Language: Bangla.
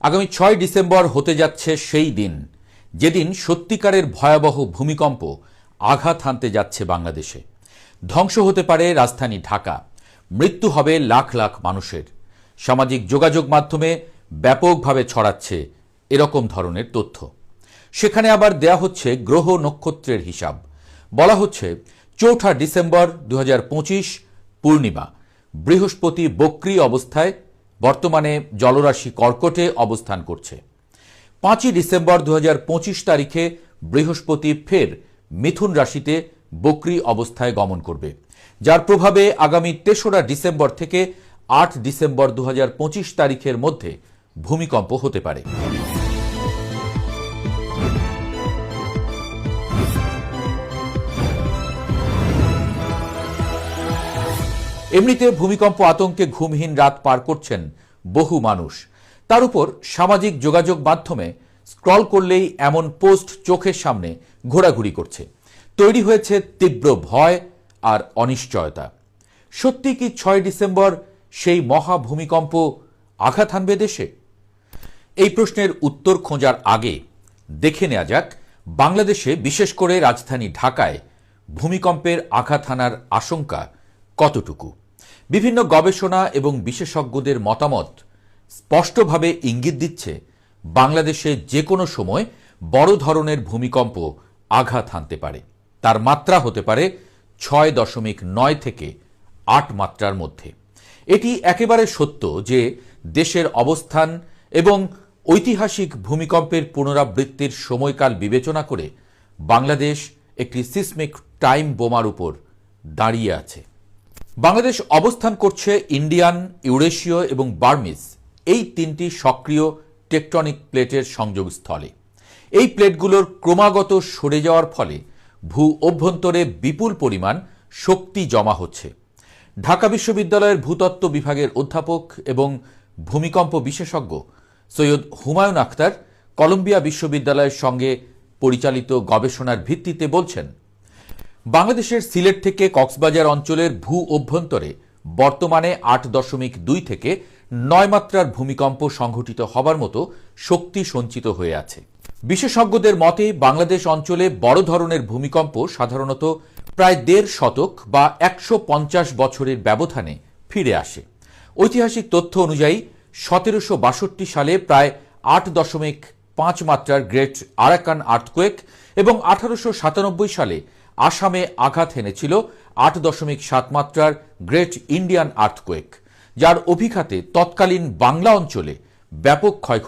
আগামী ৬ ডিসেম্বর হতে যাচ্ছে সেই দিন যেদিন সত্যিকারের ভয়াবহ ভূমিকম্প আঘাত হানতে যাচ্ছে বাংলাদেশে। ধ্বংস হতে পারে রাজধানী ঢাকা, মৃত্যু হবে লাখ লাখ মানুষের। সামাজিক যোগাযোগ মাধ্যমে ব্যাপকভাবে ছড়াচ্ছে এরকম ধরনের তথ্য। সেখানে আবার দেয়া হচ্ছে গ্রহ নক্ষত্রের হিসাব। বলা হচ্ছে ৪ঠা ডিসেম্বর ২০২৫ পূর্ণিমা, বৃহস্পতি বক্রী অবস্থায় বর্তমানে জলরাশি কর্কটে অবস্থান করছে। ৫ই ডিসেম্বর ২০২৫ তারিখে বৃহস্পতি ফের মিথুন রাশিতে বক্রী অবস্থায় গমন করবে, যার প্রভাবে আগামী ৩রা ডিসেম্বর থেকে ৮ ডিসেম্বর ২০২৫ তারিখের মধ্যে ভূমিকম্প হতে পারে। এমনিতে ভূমিকম্প আতঙ্কে ঘুমহীন রাত পার করছেন বহু মানুষ। তার উপর সামাজিক যোগাযোগ মাধ্যমে স্ক্রল করলেই এমন পোস্ট চোখের সামনে ঘোরাঘুরি করছে। তৈরি হয়েছে তীব্র ভয় আর অনিশ্চয়তা। সত্যি কি ৬ ডিসেম্বর সেই মহা ভূমিকম্প আঘাত হানবে দেশে? এই প্রশ্নের উত্তর খোঁজার আগে দেখে নেওয়া যাক বাংলাদেশে, বিশেষ করে রাজধানী ঢাকায় ভূমিকম্পের আঘাত হানার আশঙ্কা কতটুকু। বিভিন্ন গবেষণা এবং বিশেষজ্ঞদের মতামত স্পষ্টভাবে ইঙ্গিত দিচ্ছে বাংলাদেশে যে কোনো সময় বড় ধরনের ভূমিকম্প আঘাত হানতে পারে। তার মাত্রা হতে পারে ৬.৯ থেকে ৮ মাত্রার মধ্যে। এটি একেবারে সত্য যে দেশের অবস্থান এবং ঐতিহাসিক ভূমিকম্পের পুনরাবৃত্তির সময়কাল বিবেচনা করে বাংলাদেশ একটি সিসমিক টাইম বোমার উপর দাঁড়িয়ে আছে। বাংলাদেশ অবস্থান করছে ইন্ডিয়ান, ইউরেশীয় এবং বার্মিজ, এই তিনটি সক্রিয় টেকটনিক প্লেটের সংযোগস্থলে। এই প্লেটগুলোর ক্রমাগত সরে যাওয়ার ফলে ভূ অভ্যন্তরে বিপুল পরিমাণ শক্তি জমা হচ্ছে। ঢাকা বিশ্ববিদ্যালয়ের ভূতত্ত্ব বিভাগের অধ্যাপক এবং ভূমিকম্প বিশেষজ্ঞ সৈয়দ হুমায়ুন আখতার কলম্বিয়া বিশ্ববিদ্যালয়ের সঙ্গে পরিচালিত গবেষণার ভিত্তিতে বলছেন, বাংলাদেশের সিলেট থেকে কক্সবাজার অঞ্চলের ভূ অভ্যন্তরে বর্তমানে ৮.২ থেকে ৯ মাত্রার ভূমিকম্প সংঘটিত হবার মতো শক্তি সঞ্চিত হয়ে আছে। বিশেষজ্ঞদের মতে বাংলাদেশ অঞ্চলে বড় ধরনের ভূমিকম্প সাধারণত প্রায় ১.৫ শতক বা ১৫০ বছরের ব্যবধানে ফিরে আসে। ঐতিহাসিক তথ্য অনুযায়ী ১৭৬২ সালে প্রায় ৮.৫ মাত্রার গ্রেট আরাকান আর্থকোয়েক এবং ১৮৯৭ সালে আসামে আঘাত হেনেছিল ৮.৭ মাত্রার গ্রেট ইন্ডিয়ান আর্থকোয়েক, যার অভিঘাতে তৎকালীন বাংলা অঞ্চলে ব্যাপক ক্ষয়ক্ষতি